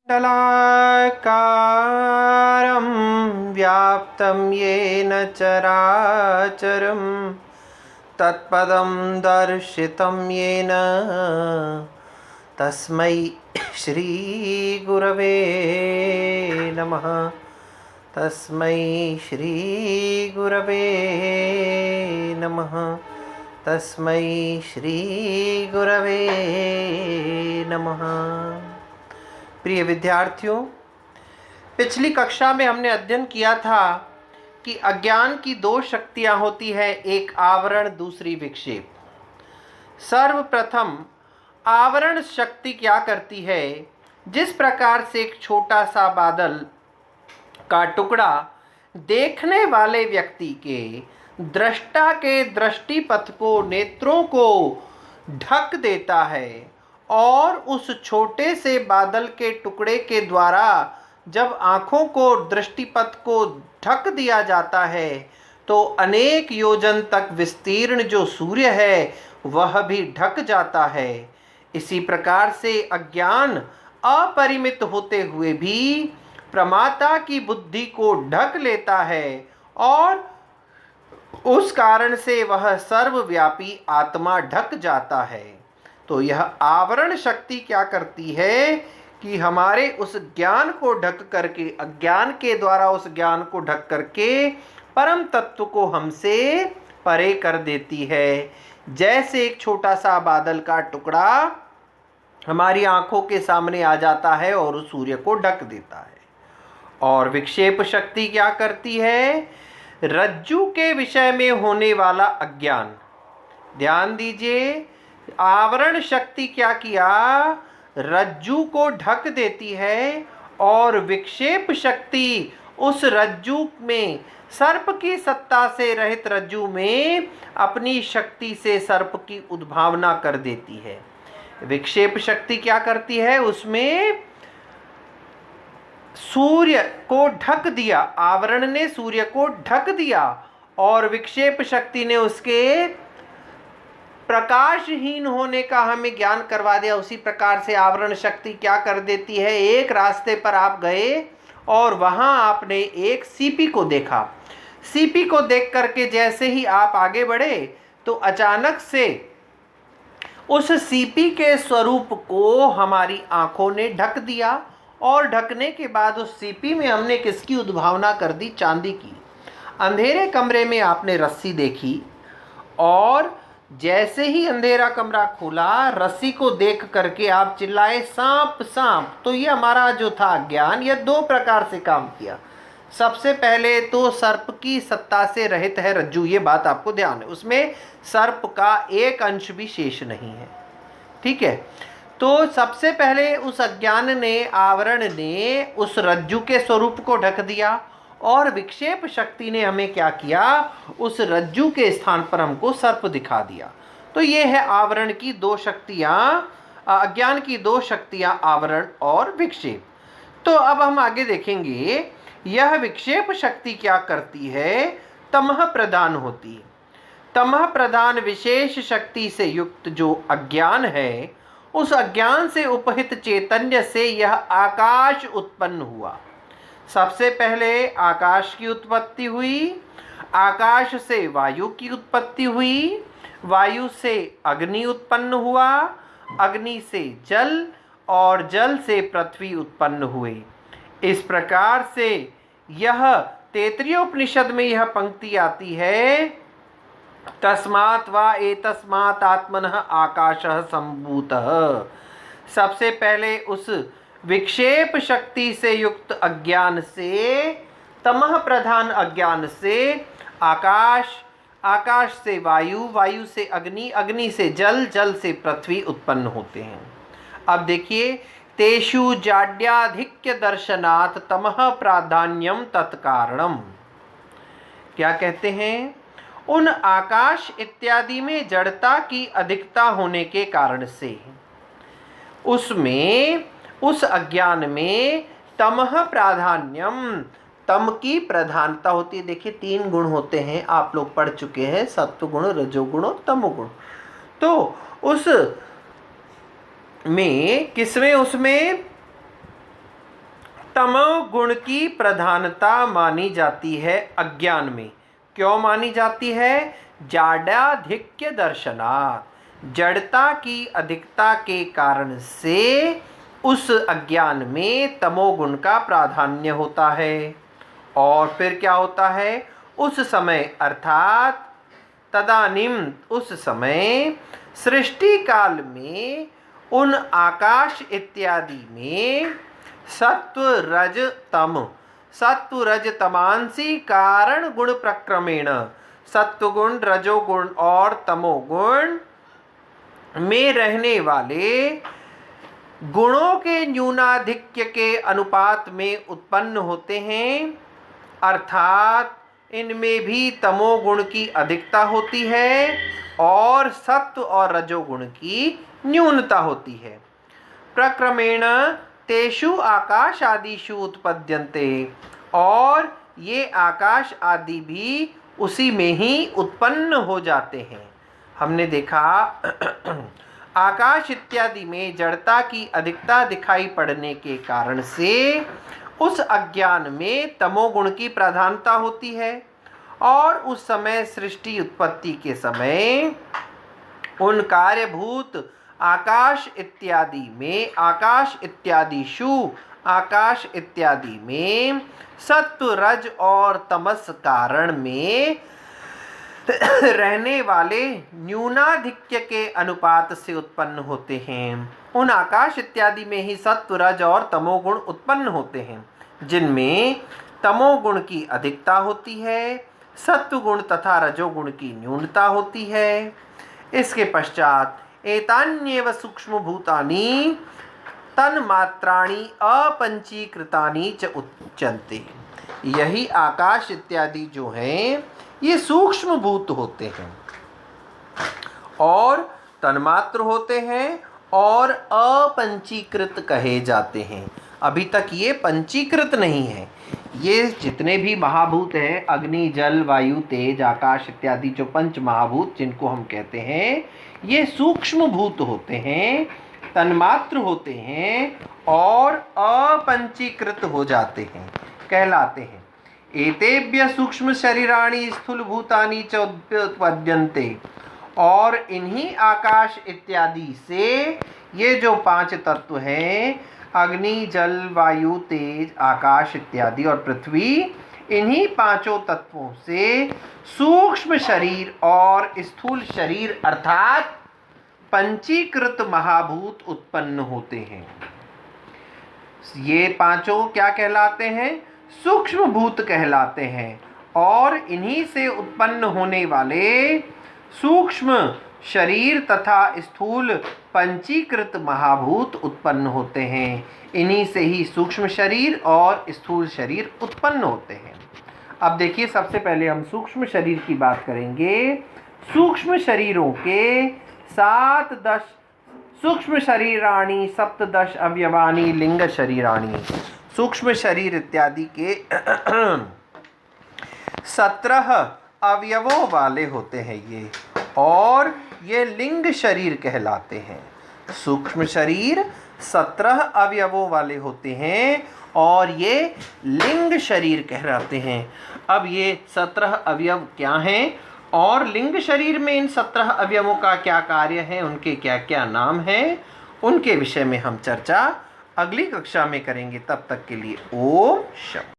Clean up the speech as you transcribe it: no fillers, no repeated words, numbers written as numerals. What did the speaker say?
मंडलाकारं व्याप्तं येन चराचरं तत्पदं दर्शितं येन तस्मै श्रीगुरवे नमः। तस्मै श्रीगुरवे नमः। तस्मै श्रीगुरवे नमः। प्रिय विद्यार्थियों, पिछली कक्षा में हमने अध्ययन किया था कि अज्ञान की दो शक्तियां होती है, एक आवरण, दूसरी विक्षेप। सर्वप्रथम आवरण शक्ति क्या करती है? जिस प्रकार से एक छोटा सा बादल का टुकड़ा देखने वाले व्यक्ति के दृष्टा के दृष्टिपथ को, नेत्रों को ढक देता है, और उस छोटे से बादल के टुकड़े के द्वारा जब आँखों को, दृष्टिपथ को ढक दिया जाता है तो अनेक योजन तक विस्तीर्ण जो सूर्य है वह भी ढक जाता है। इसी प्रकार से अज्ञान अपरिमित होते हुए भी प्रमाता की बुद्धि को ढक लेता है, और उस कारण से वह सर्वव्यापी आत्मा ढक जाता है। तो यह आवरण शक्ति क्या करती है कि हमारे उस ज्ञान को ढक करके, अज्ञान के द्वारा उस ज्ञान को ढक करके परम तत्व को हमसे परे कर देती है। जैसे एक छोटा सा बादल का टुकड़ा हमारी आंखों के सामने आ जाता है और उस सूर्य को ढक देता है। और विक्षेप शक्ति क्या करती है? रज्जु के विषय में होने वाला अज्ञान, ध्यान दीजिए, आवरण शक्ति क्या किया? रज्जु को ढक देती है, और विक्षेप शक्ति उस रज्जु में, सर्प की सत्ता से रहित रज्जु में अपनी शक्ति से सर्प की उद्भावना कर देती है। विक्षेप शक्ति क्या करती है? उसमें सूर्य को ढक दिया, आवरण ने सूर्य को ढक दिया और विक्षेप शक्ति ने उसके प्रकाशहीन होने का हमें ज्ञान करवा दिया। उसी प्रकार से आवरण शक्ति क्या कर देती है? एक रास्ते पर आप गए और वहां आपने एक सीपी को देखा। सीपी को देख करके जैसे ही आप आगे बढ़े तो अचानक से उस सीपी के स्वरूप को हमारी आंखों ने ढक दिया, और ढकने के बाद उस सीपी में हमने किसकी उद्भावना कर दी? चांदी की। अंधेरे कमरे में आपने रस्सी देखी, और जैसे ही अंधेरा कमरा खुला, रस्सी को देख करके आप चिल्लाए, सांप सांप। तो ये हमारा जो था ज्ञान, यह दो प्रकार से काम किया। सबसे पहले तो सर्प की सत्ता से रहित है रज्जु, ये बात आपको ध्यान है, उसमें सर्प का एक अंश भी शेष नहीं है, ठीक है। तो सबसे पहले उस अज्ञान ने, आवरण ने उस रज्जु के स्वरूप को ढक दिया, और विक्षेप शक्ति ने हमें क्या किया? उस रज्जु के स्थान पर हमको सर्प दिखा दिया। तो ये है आवरण की दो शक्तियां, अज्ञान की दो शक्तियां, आवरण और विक्षेप। तो अब हम आगे देखेंगे, यह विक्षेप शक्ति क्या करती है? तमह प्रधान होती है। तमह प्रधान विशेष शक्ति से युक्त जो अज्ञान है, उस अज्ञान से उपहित चैतन्य से यह आकाश उत्पन्न हुआ। सबसे पहले आकाश की उत्पत्ति हुई, आकाश से वायु की उत्पत्ति हुई, वायु से अग्नि उत्पन्न हुआ, अग्नि से जल, और जल से पृथ्वी उत्पन्न हुए। इस प्रकार से यह तैत्तिरीय उपनिषद में यह पंक्ति आती है, तस्मात् वा एतस्मात् आत्मनः आकाशः सम्भूतः। सबसे पहले उस विक्षेप शक्ति से युक्त अज्ञान से, तमह प्रधान अज्ञान से आकाश, आकाश से वायु, वायु से अग्नि, अग्नि से जल, जल से पृथ्वी उत्पन्न होते हैं। अब देखिए, तेषु जाड्याधिक्य दर्शनात् तमह प्राधान्यम तत्कारणम। क्या कहते हैं? उन आकाश इत्यादि में जड़ता की अधिकता होने के कारण से उसमें, उस अज्ञान में तमह प्राधान्यम, तम की प्रधानता होती है। देखिए, तीन गुण होते हैं, आप लोग पढ़ चुके हैं, सत्व गुण, रजोगुण और तमोगुण। तो उस में, किसमें? उसमें तमोगुण की प्रधानता मानी जाती है अज्ञान में। क्यों मानी जाती है? जाड्याधिक्य दर्शनात्, जड़ता की अधिकता के कारण से उस अज्ञान में तमोगुण का प्राधान्य होता है। और फिर क्या होता है? उस समय अर्थात तदानीम, उस समय सृष्टि काल में उन आकाश इत्यादि में सत्व रज तम, सत्व रज तमांसी कारण गुण प्रक्रमेण, सत्वगुण, रजोगुण और तमोगुण में रहने वाले गुणों के न्यूनाधिक्य के अनुपात में उत्पन्न होते हैं। अर्थात इनमें भी तमोगुण की अधिकता होती है और सत्व और रजोगुण की न्यूनता होती है। प्रक्रमेण तेषु आकाश आदिषु उत्पद्यन्ते, और ये आकाश आदि भी उसी में ही उत्पन्न हो जाते हैं। हमने देखा आकाश इत्यादि में जड़ता की अधिकता दिखाई पड़ने के कारण से उस अज्ञान में तमोगुण की प्रधानता होती है। और उस समय सृष्टि उत्पत्ति के समय उन कार्यभूत आकाश इत्यादि में, आकाश इत्यादिषु, आकाश इत्यादि में सत्व रज और तमस कारण में रहने वाले न्यूनाधिक्य के अनुपात से उत्पन्न होते हैं। उन आकाश इत्यादि में ही सत्व रज और तमोगुण उत्पन्न होते हैं, जिनमें तमोगुण की अधिकता होती है, सत्वगुण तथा रजोगुण की न्यूनता होती है। इसके पश्चात एतान्येव सूक्ष्म भूतानि तन्मात्राणि अपंचीकृतानि च उच्यन्ते। यही आकाश इत्यादि जो हैं ये सूक्ष्म भूत होते हैं और तन्मात्र होते हैं और अपंचीकृत कहे जाते हैं। अभी तक ये पंचीकृत नहीं है। ये जितने भी महाभूत हैं, अग्नि, जल, वायु, तेज, आकाश इत्यादि जो पंच महाभूत जिनको हम कहते हैं, ये सूक्ष्म भूत होते हैं, तन्मात्र होते हैं और अपंचीकृत हो जाते हैं, कहलाते हैं। एतेभ्य सूक्ष्म शरीराणि स्थूल भूतानि च उत्पद्यन्ते, और इन्हीं आकाश इत्यादि से ये जो 5 तत्व हैं, अग्नि, जल, वायु, तेज, आकाश इत्यादि और पृथ्वी, इन्हीं 5 तत्वों से सूक्ष्म शरीर और स्थूल शरीर अर्थात पंचीकृत महाभूत उत्पन्न होते हैं। ये 5 क्या कहलाते हैं? सूक्ष्म भूत कहलाते हैं। और इन्हीं से उत्पन्न होने वाले सूक्ष्म शरीर तथा स्थूल पंचीकृत महाभूत उत्पन्न होते हैं। इन्हीं से ही सूक्ष्म शरीर और स्थूल शरीर उत्पन्न होते हैं। अब देखिए, सबसे पहले हम सूक्ष्म शरीर की बात करेंगे। सूक्ष्म शरीरों के 7-10 सूक्ष्म शरीराणि 17 अवयवानि लिंग शरीराणि। सूक्ष्म शरीर इत्यादि के 17 अवयवों वाले होते हैं ये, और ये लिंग शरीर कहलाते हैं। सूक्ष्म शरीर 17 अवयवों वाले होते हैं और ये लिंग शरीर कहलाते हैं। अब ये 17 अवयव क्या हैं और लिंग शरीर में इन 17 अवयवों का क्या कार्य है, उनके क्या क्या नाम हैं, उनके विषय में हम चर्चा अगली कक्षा में करेंगे। तब तक के लिए ओम शांति।